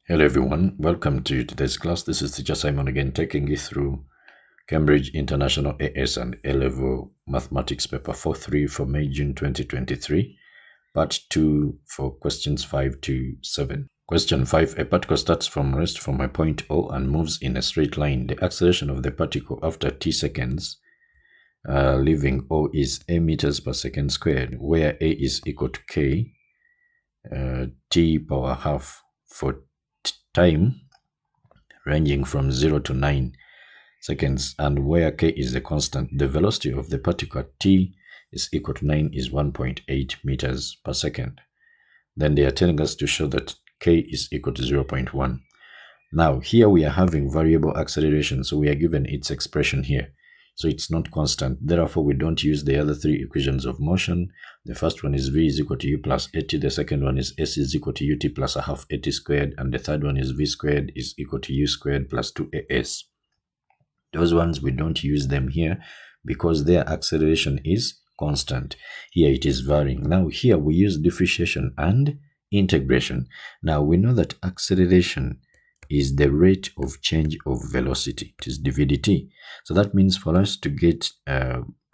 Hello everyone, welcome to today's class. This is Teacher Simon again, taking you through Cambridge International AS and A-Level Mathematics Paper 4.3 for May, June 2023, Part 2 for questions 5 to 7. Question 5, a particle starts from rest from a point O and moves in a straight line. The acceleration of the particle after t seconds, leaving O is a meters per second squared, where a is equal to k, t power half for time ranging from 0 to 9 seconds, and where k is the constant. The velocity of the particle at t is equal to 9 is 1.8 meters per second. Then they are telling us to show that k is equal to 0.1. Now here we are having variable acceleration, so we are given its expression here. So it's not constant. Therefore, we don't use the other three equations of motion. The first one is v is equal to u plus at. The second one is s is equal to ut plus a half at squared. And the third one is v squared is equal to u squared plus 2as. Those ones, we don't use them here because their acceleration is constant. Here it is varying. Now here we use differentiation and integration. Now we know that acceleration is the rate of change of velocity. It is dv/dt. So that means for us to get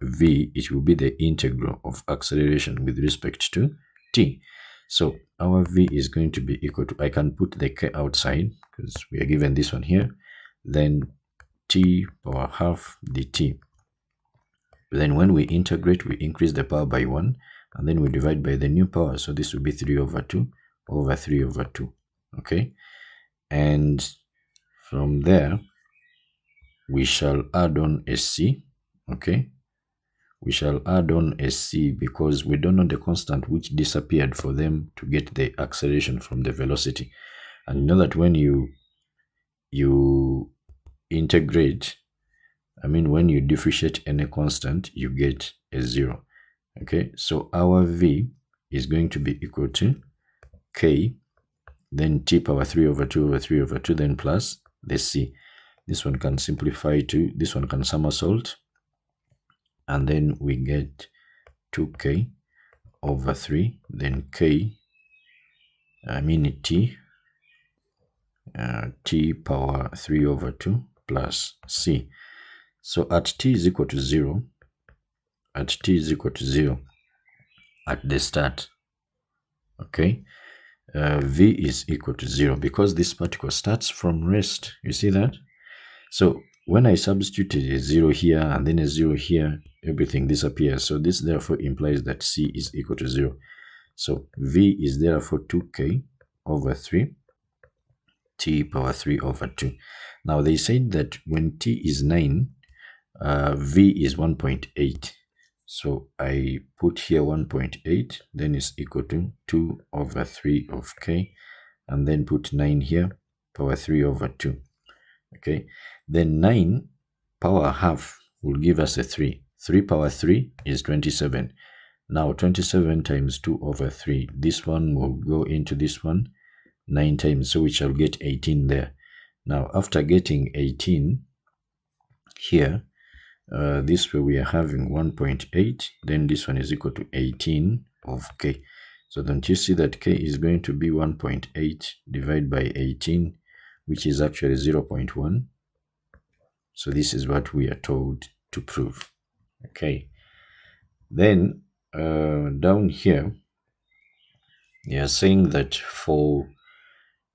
v, it will be the integral of acceleration with respect to t. So our v is going to be equal to, I can put the k outside because we are given this one here, then t power half dt. Then when we integrate, we increase the power by 1, and then we divide by the new power. So this will be 3 over 2 over 3 over 2. Okay. And from there, we shall add on a c, okay? We shall add on a c because we don't know the constant which disappeared for them to get the acceleration from the velocity. And you know that when you integrate, when you differentiate any constant, you get a 0, okay? So our v is going to be equal to k, then t power 3 over 2 over 3 over 2, then plus the c. This one can simplify to, this one can somersault, and then we get 2k over 3, then k, t power 3 over 2 plus c. So at t is equal to 0, at the start, okay, v is equal to 0 because this particle starts from rest. You see that? So when I substitute a 0 here and then a 0 here, everything disappears. So this therefore implies that c is equal to 0. So v is therefore 2k over 3 t power 3 over 2. Now they said that when t is 9, v is 1.8. So I put here 1.8, then is equal to 2 over 3 of k, and then put 9 here, power 3 over 2. Okay, then 9 power half will give us a 3. 3 power 3 is 27. Now 27 times 2 over 3. This one will go into this one 9 times, so we shall get 18 there. Now after getting 18 here, this way we are having 1.8, then this one is equal to 18 of k. So don't you see that k is going to be 1.8 divided by 18, which is actually 0.1. So this is what we are told to prove. Okay. Then down here, they are saying that for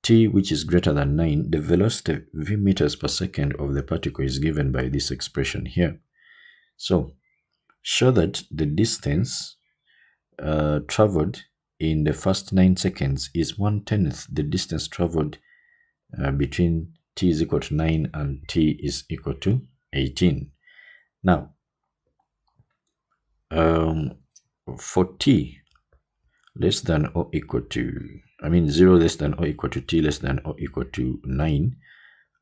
t which is greater than 9, the velocity v meters per second of the particle is given by this expression here. So show that the distance traveled in the first 9 seconds is 1/10 the distance traveled between t is equal to 9 and t is equal to 18. Now, for t less than or equal to, 0 less than or equal to t less than or equal to 9,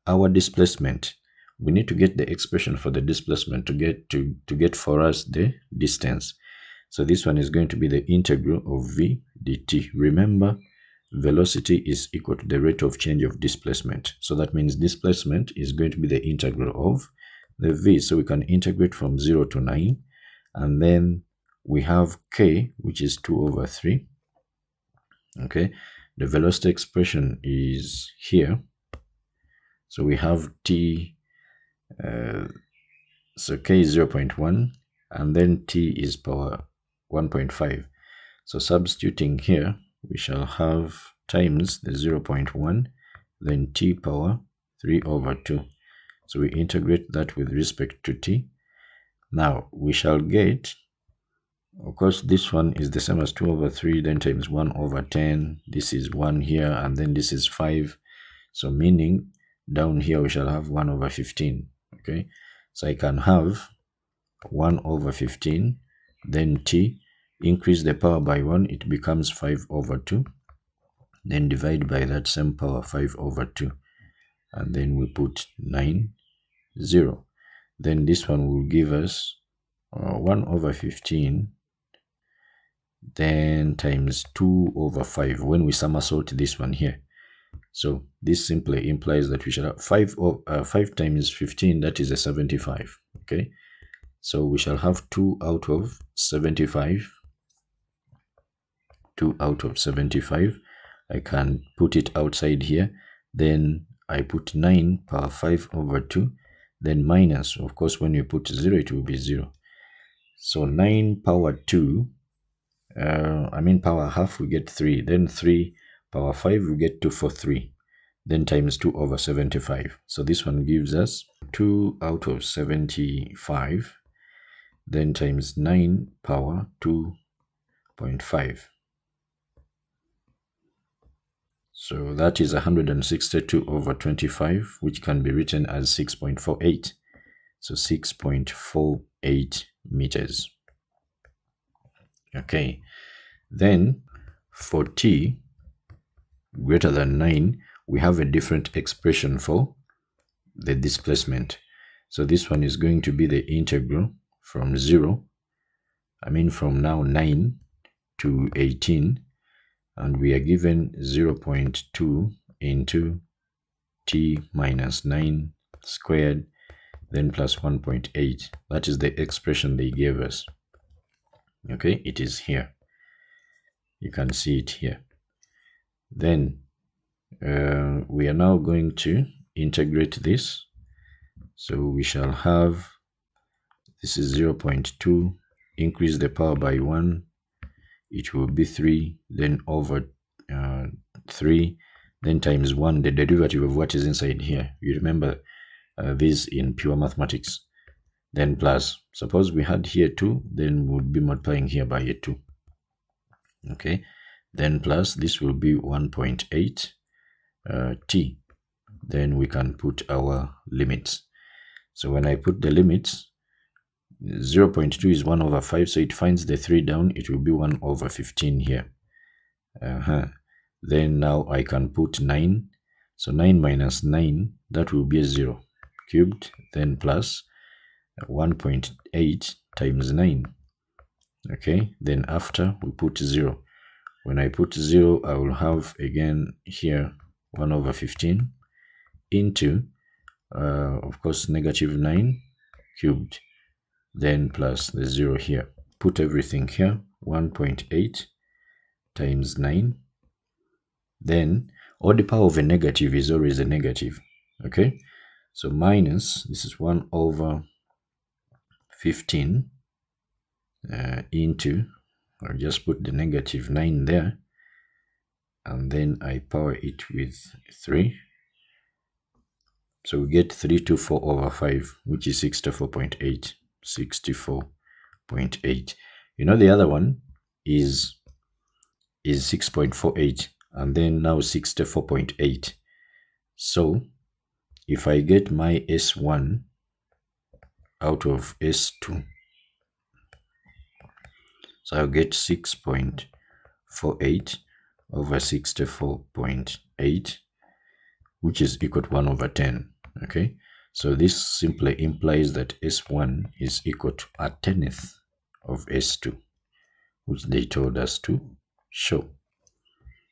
our displacement, we need to get the expression for the displacement to get for us the distance. So this one is going to be the integral of v dt. Remember, velocity is equal to the rate of change of displacement. So that means displacement is going to be the integral of the v. So we can integrate from 0 to 9, and then we have k, which is 2 over 3. Okay, The velocity expression is here. So we have t, so k is 0.1, and then t is power 1.5. So substituting here, we shall have times the 0.1, then t power 3 over 2. So we integrate that with respect to t. Now we shall get, of course, this one is the same as 2 over 3, then times 1 over 10. This is 1 here, and then this is 5. So meaning down here we shall have 1 over 15. Okay, so I can have 1 over 15, then t, increase the power by 1, it becomes 5 over 2. Then divide by that same power, 5 over 2. And then we put 9, 0. Then this one will give us 1 over 15, then times 2 over 5 when we somersault this one here. So this simply implies that we shall have 5 times 15, that is a 75. Okay, so we shall have 2 out of 75. 2 out of 75. I can put it outside here. Then I put 9 power 5 over 2. Then minus, of course, when you put 0, it will be 0. So 9 power 2, power half, we get 3. Then 3 power 5, we get 2 for 3. Then times 2 over 75. So this one gives us 2 out of 75. Then times 9 power 2.5. So that is 162 over 25, which can be written as 6.48. So 6.48 meters. Okay, then for t greater than 9, we have a different expression for the displacement. So this one is going to be the integral from from now 9 to 18. And we are given 0.2 into t minus 9 squared, then plus 1.8. That is the expression they gave us. Okay, it is here. You can see it here. Then we are now going to integrate this. So we shall have, this is 0.2, increase the power by 1. It will be 3, then over 3, then times 1, the derivative of what is inside here. You remember this in pure mathematics. Then plus, suppose we had here 2, then we would be multiplying here by a 2. Okay, then plus, this will be 1.8 t. Then we can put our limits. So when I put the limits, 0.2 is 1 over 5, so it finds the 3 down, it will be 1 over 15 here. Then now I can put 9, so 9 minus 9, that will be a 0 cubed, then plus 1.8 times 9. Okay, then after we put 0. When I put 0, I will have again here 1 over 15 into, of course, negative 9 cubed, then plus the 0 here. Put everything here, 1.8 times 9. Then all the power of a negative is always a negative. Okay, so minus, this is 1 over 15 into, I'll just put the negative 9 there, and then I power it with 3. So we get 324 over 5, which is 64.8. 64.8. You know, the other one is 6.48, and then now 64.8. So if I get my S1 out of S2, so I'll get 6.48 over 64.8, which is equal to 1 over 10. Okay, so this simply implies that S1 is equal to a 10th of S2, which they told us to show.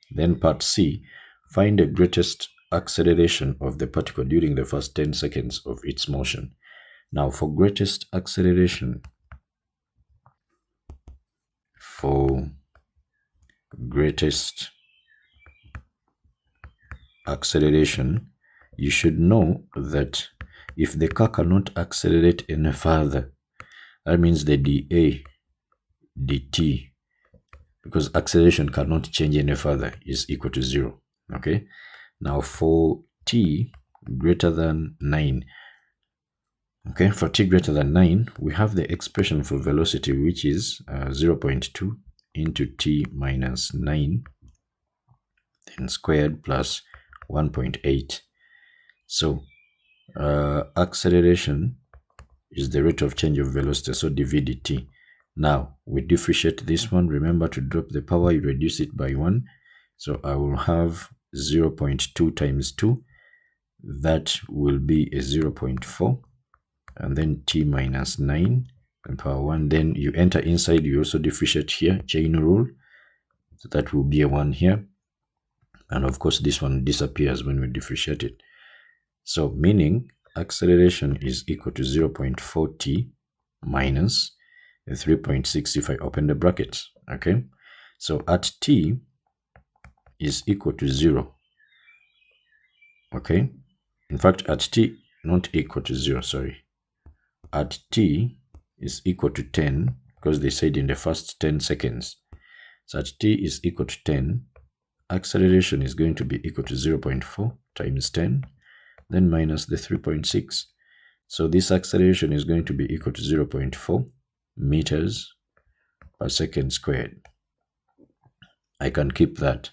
Then part C, find the greatest acceleration of the particle during the first 10 seconds of its motion. Now for greatest acceleration, acceleration, you should know that if the car cannot accelerate any further, that means the dA dt, because acceleration cannot change any further, is equal to 0. Okay, now for t greater than 9, okay, for t greater than 9, we have the expression for velocity, which is 0.2 into t minus 9 then squared plus 1.8. So acceleration is the rate of change of velocity, so dv dt. Now we differentiate this one. Remember to drop the power, you reduce it by 1. So I will have 0.2 times 2. That will be a 0.4. And then t minus 9 and power 1. Then you enter inside, you also differentiate here, chain rule. So that will be a 1 here. And of course, this one disappears when we differentiate it. So meaning acceleration is equal to 0.4 t minus 3.6 if I open the brackets. Okay, so at t is equal to 0. Okay, in fact, at t not equal to 0, sorry. At t is equal to 10, because they said in the first 10 seconds. So at t is equal to 10, acceleration is going to be equal to 0.4 times 10, then minus the 3.6. So this acceleration is going to be equal to 0.4 meters per second squared. I can keep that.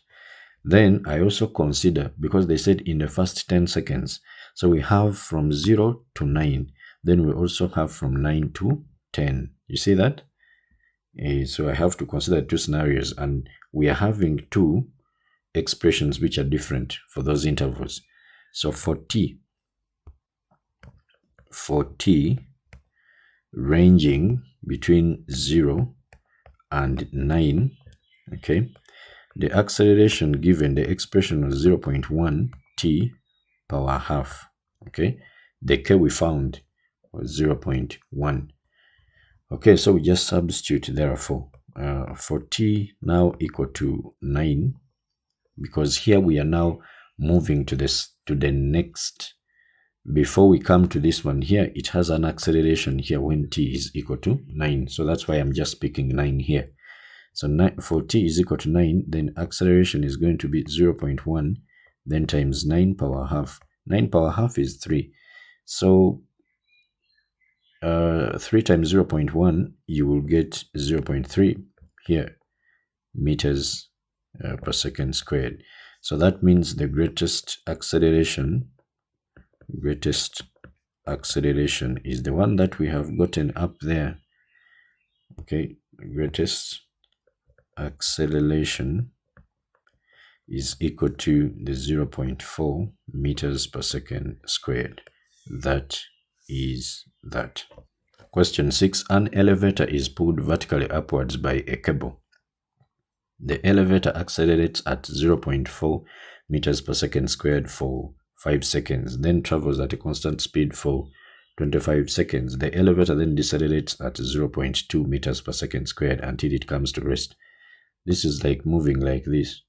Then I also consider, because they said in the first 10 seconds, so we have from 0 to 9. Then we also have from 9 to 10. You see that? So I have to consider 2 scenarios, and we are having 2 expressions which are different for those intervals. So for t ranging between 0 and 9, okay, the acceleration given, the expression was 0.1 t power half. Okay, the k we found was 0.1. Okay, so we just substitute therefore for t now equal to 9, because here we are now moving to the next. Before we come to this one here, it has an acceleration here when t is equal to 9. So that's why I'm just picking 9 here. So for t is equal to 9, then acceleration is going to be 0.1, then times 9 power half. 9 power half is 3. So 3 times 0.1, you will get 0.3 here, meters per second squared. So that means the greatest acceleration is the one that we have gotten up there. Okay, greatest acceleration is equal to the 0.4 meters per second squared. That is that. Question 6. An elevator is pulled vertically upwards by a cable. The elevator accelerates at 0.4 meters per second squared for 5 seconds, then travels at a constant speed for 25 seconds. The elevator then decelerates at 0.2 meters per second squared until it comes to rest. This is like moving like this.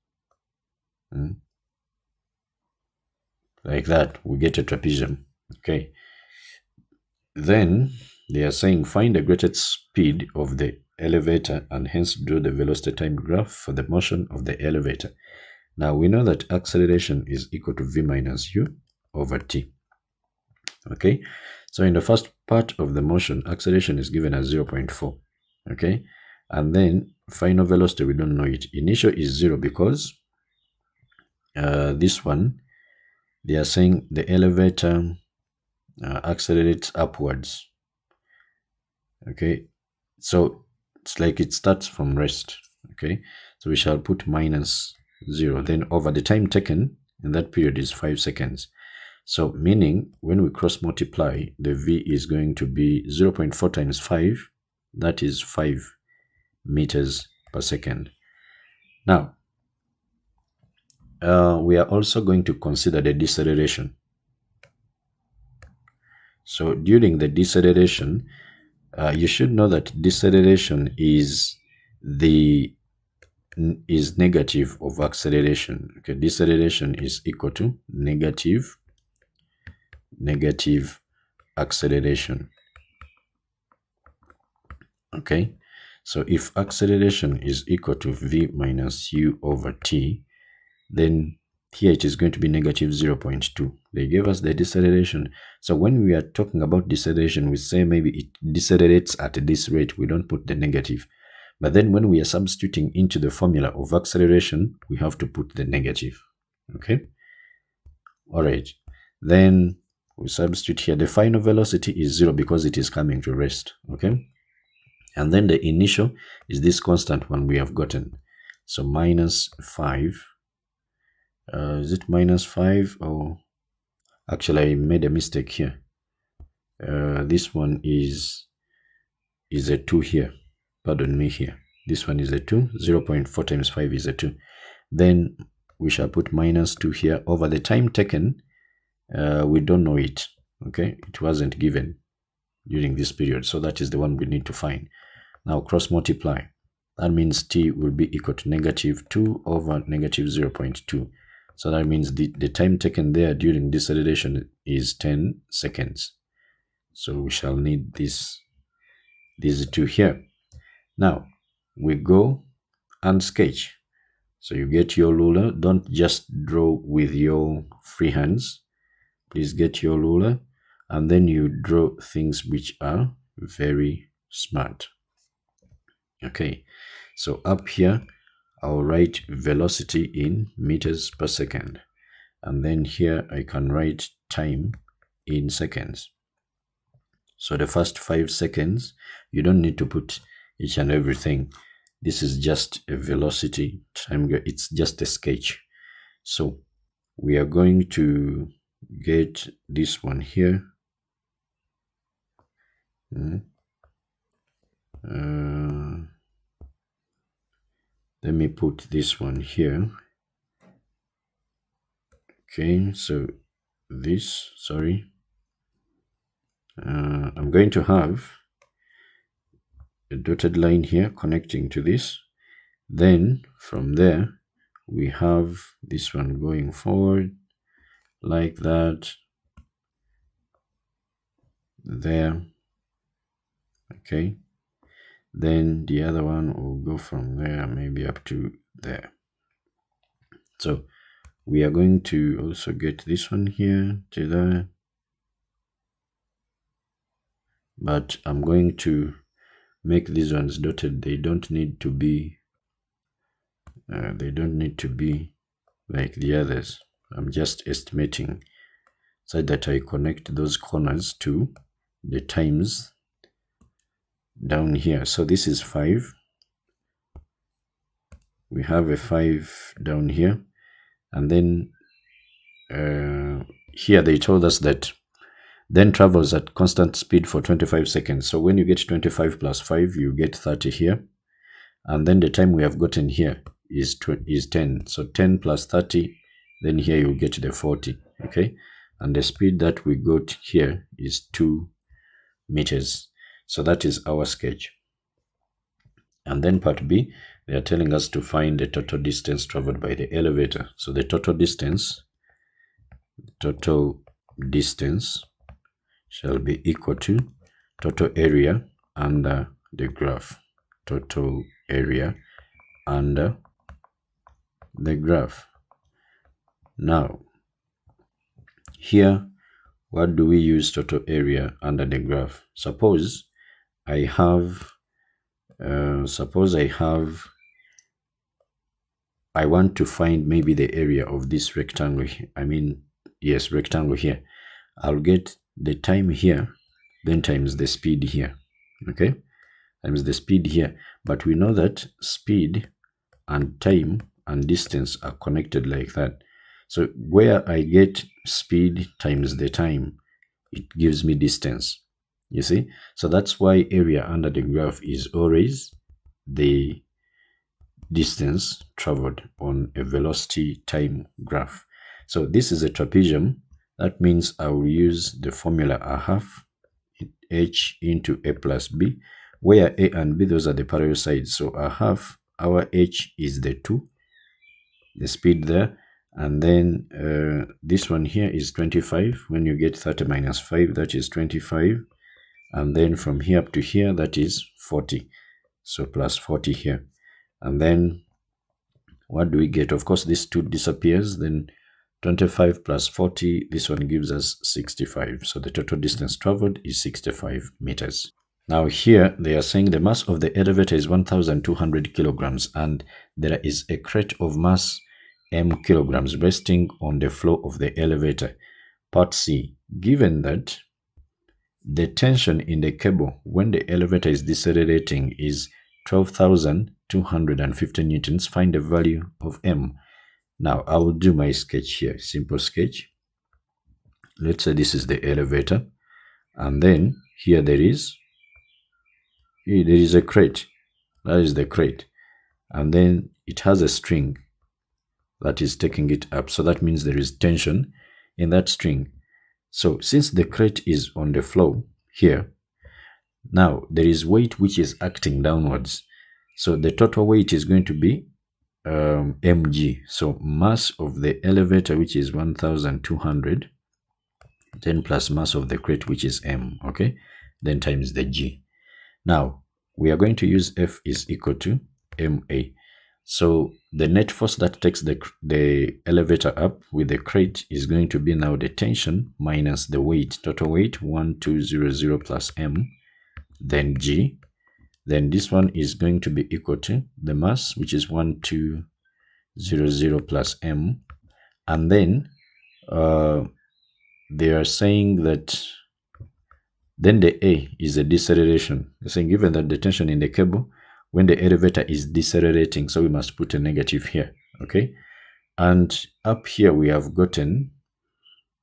Like that, we get a trapezium. Okay. Then they are saying find the greatest speed of the elevator and hence draw the velocity time graph for the motion of the elevator. Now we know that acceleration is equal to v minus u over t. Okay, so in the first part of the motion, acceleration is given as 0.4. Okay, and then final velocity, we don't know it. Initial is 0 because this one, they are saying the elevator accelerates upwards. Okay, so it's like it starts from rest. Okay, so we shall put minus 0. Then over the time taken in that period is 5 seconds. So meaning when we cross multiply, the v is going to be 0.4 times 5. That is 5 meters per second. Now, we are also going to consider the deceleration. So during the deceleration, you should know that deceleration is the is negative of acceleration. Okay, deceleration is equal to negative acceleration. Okay, so if acceleration is equal to v minus u over t, then here it is going to be negative 0.2. They gave us the deceleration. So when we are talking about deceleration, we say maybe it decelerates at this rate. We don't put the negative. But then when we are substituting into the formula of acceleration, we have to put the negative. Okay. All right. Then we substitute here. The final velocity is 0 because it is coming to rest. Okay. And then the initial is this constant one we have gotten. So minus 5. Is it minus 5? Oh, actually, I made a mistake here. This one is a 2 here. Pardon me here. This one is a 2. 0.4 times 5 is a 2. Then we shall put minus 2 here. Over the time taken, we don't know it. Okay, it wasn't given during this period. So that is the one we need to find. Now cross multiply. That means t will be equal to negative 2 over negative 0.2. So that means the time taken there during deceleration is 10 seconds. So we shall need these two here. Now we go and sketch. So you get your ruler. Don't just draw with your free hands. Please get your ruler and then you draw things which are very smart. Okay, so up here I'll write velocity in meters per second, and then here I can write time in seconds. So the first 5 seconds, you don't need to put each and everything. This is just a velocity time. It's just a sketch. So we are going to get this one here. Let me put this one here. Okay, so this, sorry, I'm going to have a dotted line here connecting to this. Then from there, we have this one going forward like that, there. Okay, then the other one will go from there maybe up to there. So we are going to also get this one here to there, but I'm going to make these ones dotted. They don't need to be like the others. I'm just estimating so that I connect those corners to the times down here. So this is 5. We have a 5 down here, and then here they told us that then travels at constant speed for 25 seconds. So when you get 25 plus 5, you get 30 here, and then the time we have gotten here is 10. So 10 plus 30, then here you get the 40. Okay, and the speed that we got here is 2 meters. So that is our sketch. And then part B, they are telling us to find the total distance traveled by the elevator. So the total distance shall be equal to total area under the graph. Total area under the graph. Now, here, what do we use total area under the graph? Suppose I want to find maybe the area of this rectangle. Rectangle here. I'll get the time here, then times the speed here. Okay, times the speed here. But we know that speed and time and distance are connected like that. So where I get speed times the time, it gives me distance. You see? So that's why area under the graph is always the distance traveled on a velocity time graph. So this is a trapezium. That means I will use the formula a half h into a plus b, where a and b, those are the parallel sides. So a half our h is the 2, the speed there, and then this one here is 25. When you get 30 minus 5, that is 25, and then from here up to here, that is 40. So plus 40 here, and then what do we get? Of course, this 2 disappears, then 25 plus 40, this one gives us 65. So the total distance traveled is 65 meters. Now here they are saying the mass of the elevator is 1,200 kilograms, and there is a crate of mass m kilograms resting on the floor of the elevator. Part C, given that the tension in the cable when the elevator is decelerating is 12,250 newtons, find the value of m. Now I will do my sketch here, simple sketch. Let's say this is the elevator, and then here there is a crate. That is the crate, and then it has a string that is taking it up, so that means there is tension in that string. So since the crate is on the floor here, now there is weight which is acting downwards, so the total weight is going to be mg. So mass of the elevator, which is 1,200, then plus mass of the crate, which is m, okay, then times the g. Now we are going to use F is equal to ma. So the net force that takes the elevator up with the crate is going to be now the tension minus the weight, total weight 1200 plus m, then g. Then this one is going to be equal to the mass, which is 1200 plus m, and then they are saying that then the A is a deceleration. They're saying given that the tension in the cable when the elevator is decelerating, so we must put a negative here, okay? And up here we have gotten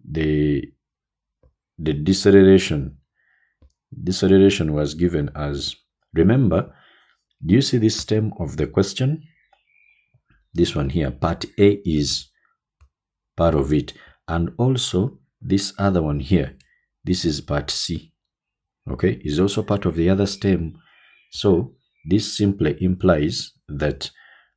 the deceleration. Deceleration was given as, remember, do you see this stem of the question? This one here, part A is part of it, and also this other one here, this is part C, okay, is also part of the other stem. So this simply implies that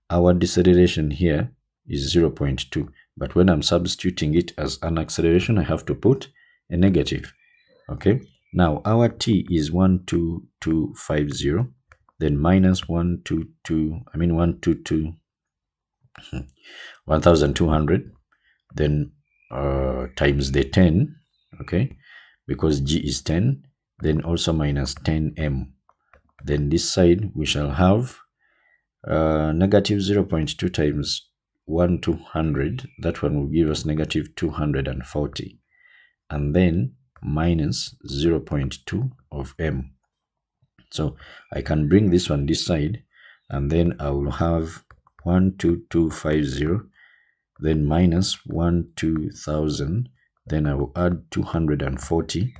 our deceleration here is 0.2, but when I'm substituting it as an acceleration, I have to put a negative, okay? Now our t is 12250, then minus 1200, then times the 10, okay, because g is 10, then also minus 10m. Then this side we shall have negative 0.2 times 1200, that one will give us negative 240, and then minus 0.2 of m. So I can bring this one this side, and then I will have 12250, then minus 12000, then I will add 240,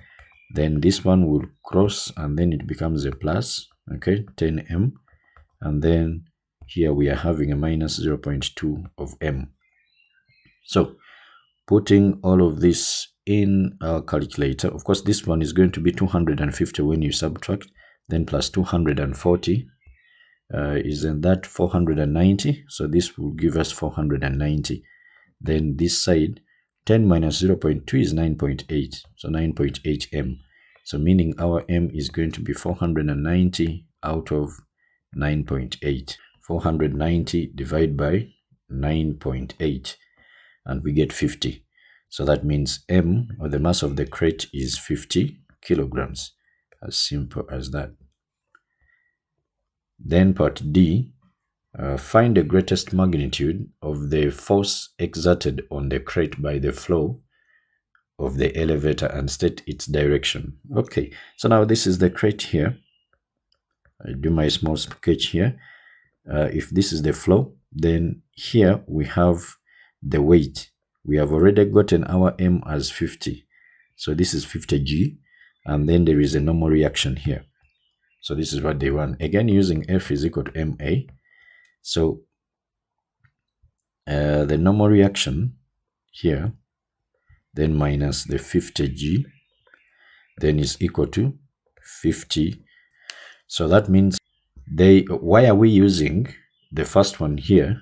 then this one will cross, and then it becomes a plus, okay, 10m, and then here we are having a minus 0.2 of m. So putting all of this in our calculator, of course this one is going to be 250 when you subtract, then plus 240 isn't that 490, so this will give us 490. Then this side, 10 minus 0.2 is 9.8, so 9.8 m. So meaning our m is going to be 490 out of 9.8. 490 divided by 9.8, and we get 50. So that means m, or the mass of the crate, is 50 kilograms. As simple as that. Then part D, find the greatest magnitude of the force exerted on the crate by the flow of the elevator and state its direction. Okay, so now this is the crate here. I do my small sketch here. If this is the flow, then here we have the weight. We have already gotten our m as 50. So this is 50g, and then there is a normal reaction here. So this is what they want. Again, using F is equal to ma. So the normal reaction here, then minus the 50g, then is equal to 50. So that means why are we using the first one here,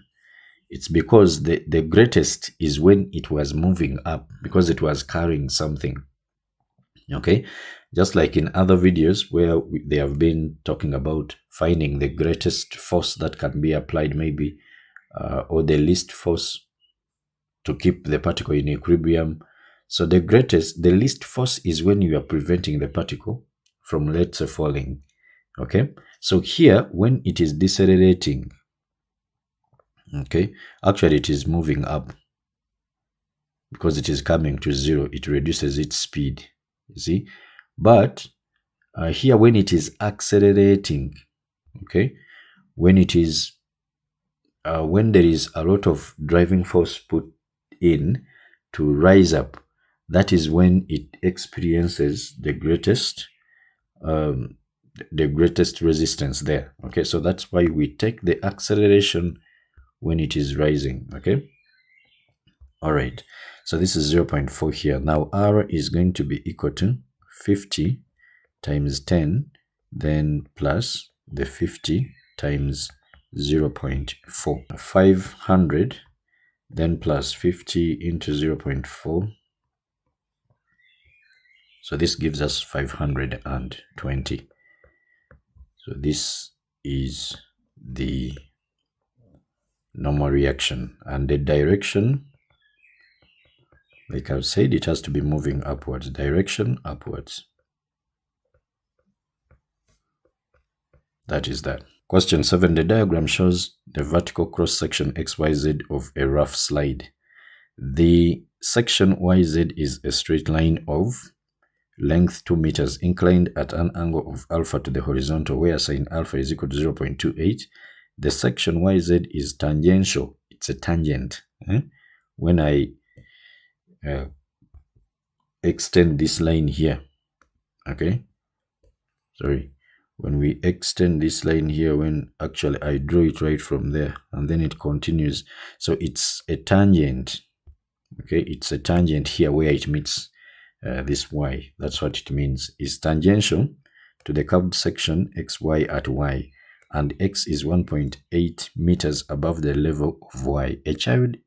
it's because the greatest is when it was moving up, because it was carrying something. Okay, just like in other videos where they have been talking about finding the greatest force that can be applied, maybe, or the least force to keep the particle in equilibrium. So the least force is when you are preventing the particle from, let's say, falling. Okay, so here when it is decelerating, okay, actually it is moving up because it is coming to zero. It reduces its speed, you see. But here when it is accelerating, okay, when it is when there is a lot of driving force put in to rise up, that is when it experiences the greatest resistance there. Okay, so that's why we take the acceleration when it is rising. Okay, all right, so this is 0.4 here. Now R is going to be equal to 50 times 10, then plus the 50 times 0.4, 500, then plus 50 into 0.4. So this gives us 520. So this is the normal reaction, and the direction, like I've said, it has to be moving upwards, direction upwards. That is that. Question 7. The diagram shows the vertical cross-section XYZ of a rough slide. The section YZ is a straight line of length 2 meters inclined at an angle of alpha to the horizontal, where sin alpha is equal to 0.28. The section YZ is tangential. It's a tangent. When I extend this line here, okay, sorry, when we extend this line here, when actually I draw it right from there and then it continues, so it's a tangent. Okay, it's a tangent here where it meets this y. That's what it means. Is tangential to the curved section xy at y, and x is 1.8 meters above the level of y. A child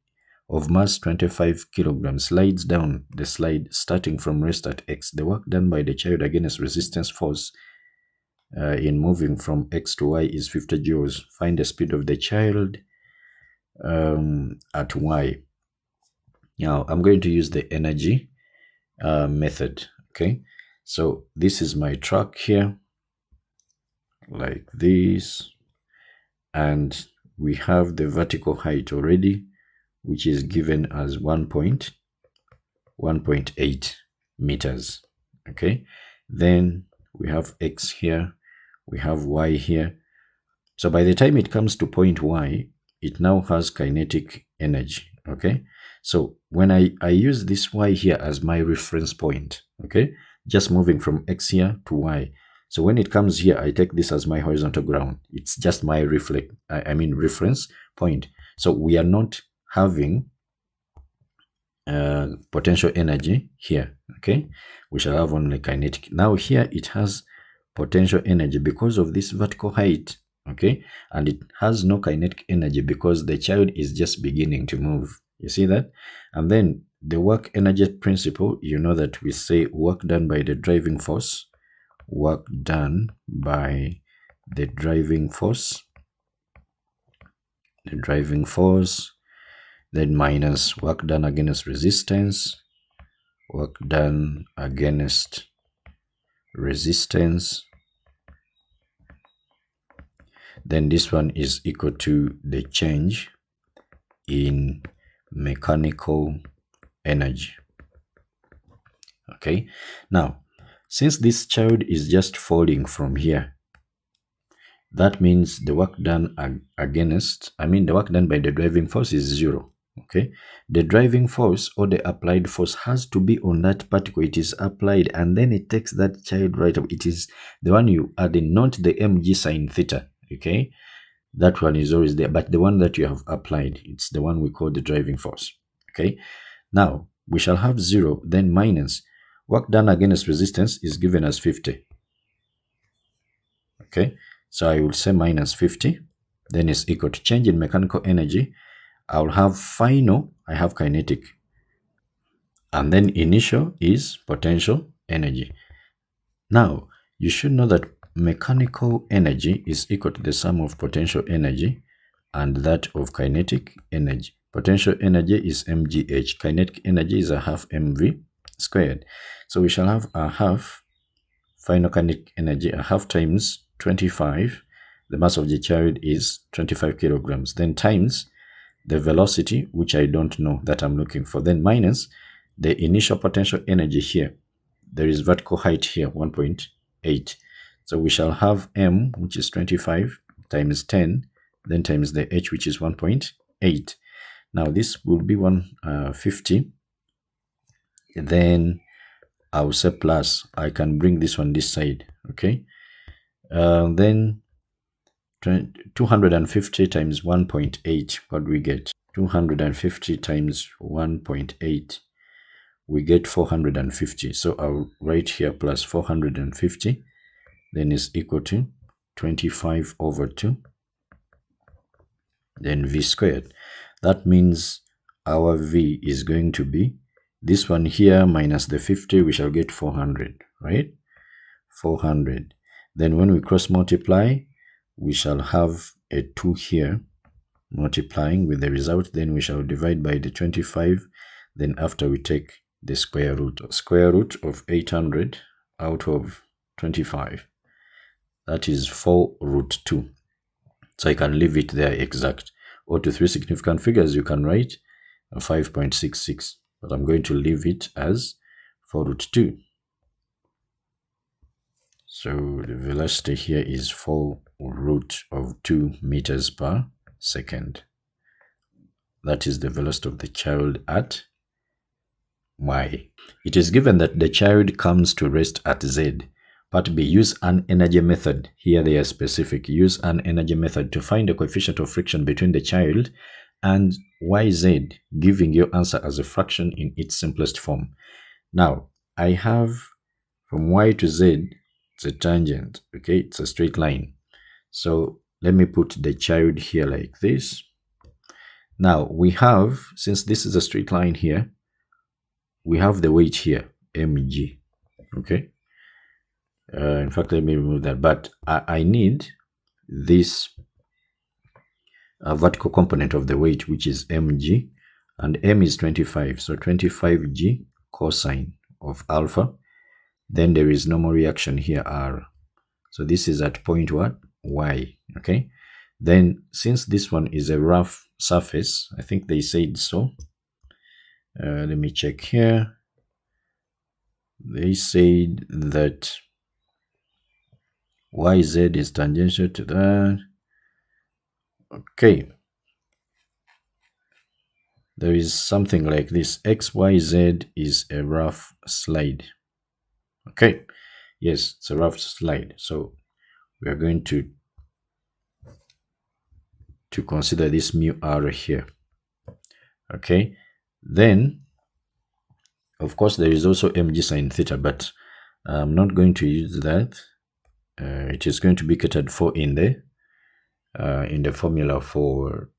of mass 25 kilograms slides down the slide starting from rest at x. The work done by the child against resistance force in moving from x to y is 50 joules. Find the speed of the child at y. Now I'm going to use the energy method. Okay, so this is my track here, like this, and we have the vertical height already, which is given as 1.8 meters. Okay, then we have x here, we have y here. So by the time it comes to point y, it now has kinetic energy. Okay, so when I use this y here as my reference point, okay, just moving from x here to y. So when it comes here, I take this as my horizontal ground. It's just my reference point. So we are not having potential energy here. Okay, we shall have only kinetic. Now here it has potential energy because of this vertical height. Okay, and it has no kinetic energy because the child is just beginning to move. You see that? And then the work energy principle, you know that we say work done by the driving force, work done by the driving force, then minus work done against resistance, work done against resistance. Then this one is equal to the change in mechanical energy. Okay, now since this child is just falling from here, that means the work done the work done by the driving force is 0. Okay, the driving force or the applied force has to be on that particle it is applied, and then it takes that child right up. It is the one you add in, not the mg sine theta. Okay, that one is always there, but the one that you have applied, it's the one we call the driving force. Okay, now we shall have 0, then minus work done against resistance is given as 50. Okay, so I will say minus 50. then is equal to change in mechanical energy. I'll have final, I have kinetic, and then initial is potential energy. Now, you should know that mechanical energy is equal to the sum of potential energy and that of kinetic energy. Potential energy is mgh, kinetic energy is a half mv squared. So we shall have a half final kinetic energy, a half times 25. The mass of the child is 25 kilograms. Then times the velocity, which I don't know, that I'm looking for. Then minus the initial potential energy here. There is vertical height here, 1.8. So we shall have m, which is 25, times 10, then times the h, which is 1.8. Now this will be 150. Then I'll say plus. I can bring this one this side, okay? Then 250 times 1.8, what do we get? 250 times 1.8, we get 450. So I'll write here plus 450, then is equal to 25 over 2, then v squared. That means our v is going to be this one here minus the 50, we shall get 400, right? 400. Then when we cross multiply, we shall have a 2 here multiplying with the result. Then we shall divide by the 25. Then after we take the square root of 800 out of 25. That is 4 root 2. So I can leave it there exact. Or to 3 significant figures, you can write 5.66. But I'm going to leave it as 4 root 2. So the velocity here is 4 root of 2 meters per second. That is the velocity of the child at y. It is given that the child comes to rest at z. Part B, use an energy method. Here they are specific. Use an energy method to find the coefficient of friction between the child and yz, giving your answer as a fraction in its simplest form. Now, I have from y to z, it's a tangent, okay? It's a straight line. So let me put the child here like this. Now we have, since this is a straight line here, we have the weight here, mg, okay? In fact, let me remove that, but I need this vertical component of the weight, which is mg, and m is 25, so 25g cosine of alpha. Then there is normal reaction here, r. So this is at point what? Y, okay? Then since this one is a rough surface, I think they said so. Let me check here. They said that yz is tangential to that. Okay. There is something like this. XYZ is a rough slide. Okay. Yes, it's a rough slide. So we are going to consider this mu r here. Okay. Then, of course, there is also mg sine theta, but I'm not going to use that. It is going to be catered for in the formula for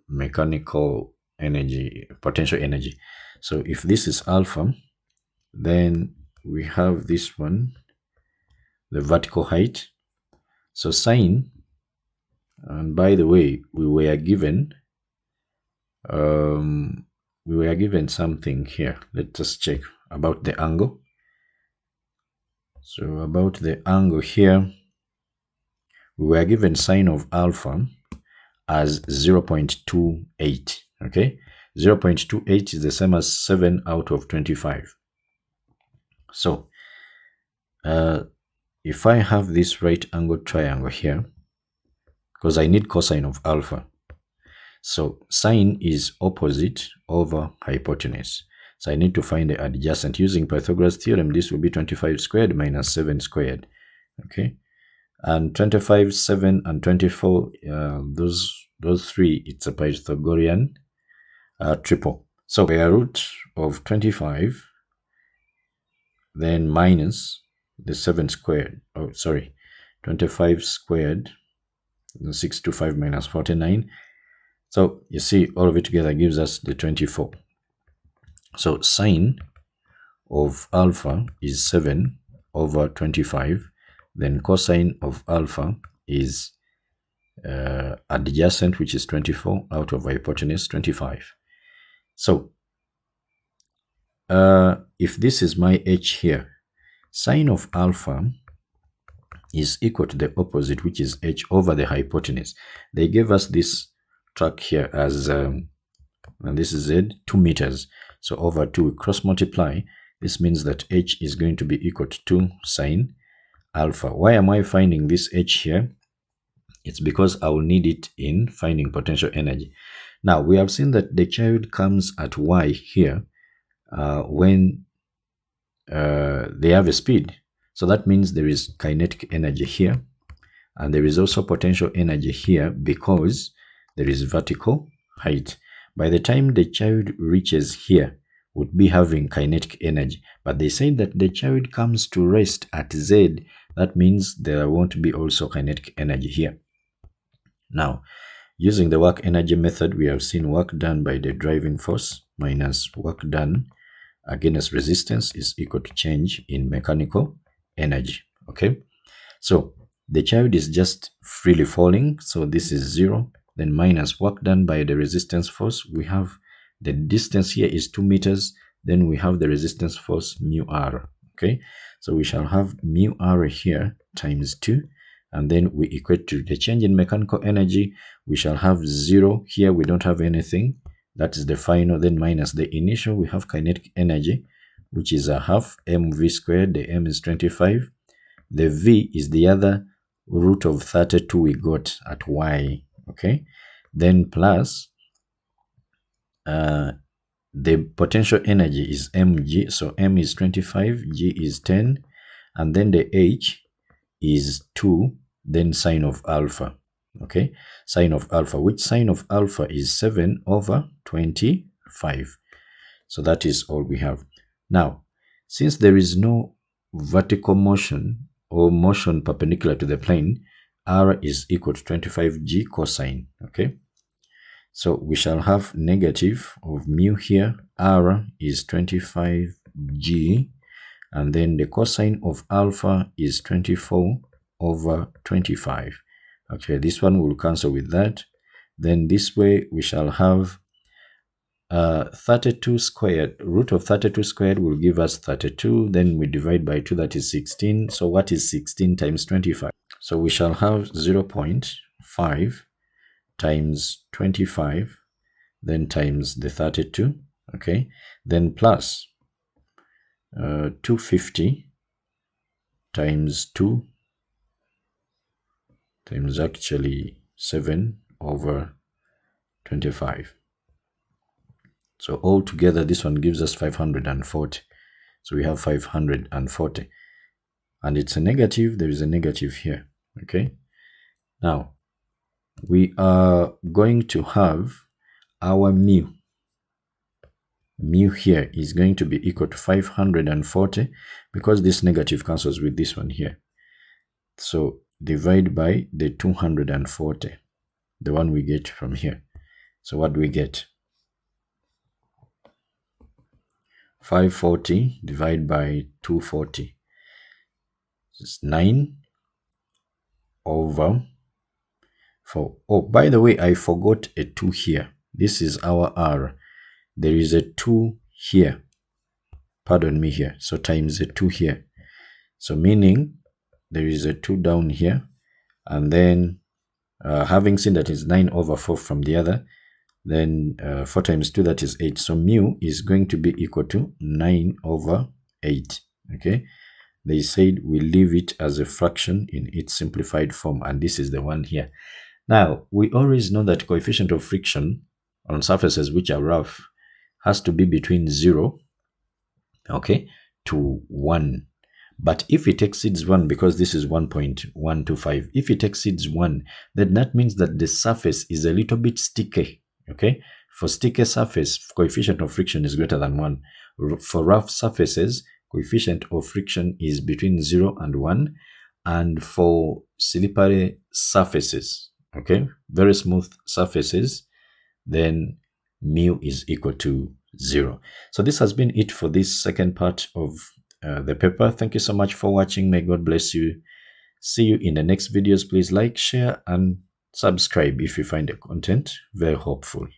mechanical energy, potential energy. So if this is alpha, then we have this one, the vertical height. So sine, and by the way, we were given something here. Let us check about the angle. So about the angle here, we were given sine of alpha as 0.28, okay? 0.28 is the same as 7 out of 25. So if I have this right angle triangle here, because I need cosine of alpha, so sine is opposite over hypotenuse. So I need to find the adjacent. Using Pythagoras theorem, this will be 25 squared minus 7 squared, okay? And 25, 7, and 24, those three, it's a Pythagorean triple. So square root of 25, then minus the 7 squared. Oh, sorry, 25 squared 625 minus 49. So you see, all of it together gives us the 24. So sine of alpha is 7 over 25. Then cosine of alpha is adjacent, which is 24, out of hypotenuse 25. So if this is my h here, sine of alpha is equal to the opposite, which is h over the hypotenuse. They gave us this track here as, and this is z, 2 meters. So over 2, we cross multiply. This means that h is going to be equal to 2 sine alpha. Why am I finding this h here? It's because I will need it in finding potential energy. Now, we have seen that the child comes at y here when they have a speed. So that means there is kinetic energy here, and there is also potential energy here because there is vertical height. By the time the child reaches here, would be having kinetic energy. But they say that the child comes to rest at z. That means there won't be also kinetic energy here. Now, using the work energy method, we have seen work done by the driving force minus work done against resistance is equal to change in mechanical energy. Okay, so the child is just freely falling, so this is 0. Then minus work done by the resistance force. We have the distance here is 2 meters. Then we have the resistance force mu r. Okay, so we shall have mu r here times 2, and then we equate to the change in mechanical energy. We shall have 0 here. We don't have anything. That is the final. Then minus the initial, we have kinetic energy, which is a half mv squared. The m is 25. The v is the other root of 32 we got at y. Okay, then plus the potential energy is mg. So m is 25, g is 10, and then the h is 2, then sine of alpha. Okay, sine of alpha, which sine of alpha is 7 over 25. So that is all we have. Now, since there is no vertical motion or motion perpendicular to the plane, r is equal to 25g cosine. Okay, so we shall have negative of mu here. R is 25g, and then the cosine of alpha is 24 over 25. Okay, this one will cancel with that. Then this way we shall have 32 squared. Root of 32 squared will give us 32. Then we divide by 2, that is 16. So what is 16 times 25? So we shall have 0.5 times 25, then times the 32. Okay, then plus 250 times 2 times actually 7 over 25. So altogether, this one gives us 540. So we have 540. And it's a negative. There is a negative here. Okay. Now, we are going to have our mu. Mu here is going to be equal to 540 because this negative cancels with this one here. So divide by the 240, the one we get from here. So what do we get? 540 divided by 240 is 9 over 4. Oh, by the way, I forgot a 2 here. This is our r. There is a 2 here. Pardon me here. So times a 2 here. So meaning there is a 2 down here. And then having seen that is 9 over 4 from the other, then 4 times 2, that is 8. So mu is going to be equal to 9 over 8. Okay. They said we leave it as a fraction in its simplified form. And this is the one here. Now, we always know that coefficient of friction on surfaces which are rough has to be between 0, okay, to 1. But if it exceeds 1, because this is 1.125, if it exceeds 1, then that means that the surface is a little bit sticky, okay? For sticky surface, coefficient of friction is greater than 1. For rough surfaces, coefficient of friction is between 0 and 1. And for slippery surfaces, okay, very smooth surfaces, then mu is equal to 0. So this has been it for this second part of the paper. Thank you so much for watching. May God bless you. See you in the next videos. Please like, share, and subscribe if you find the content very helpful.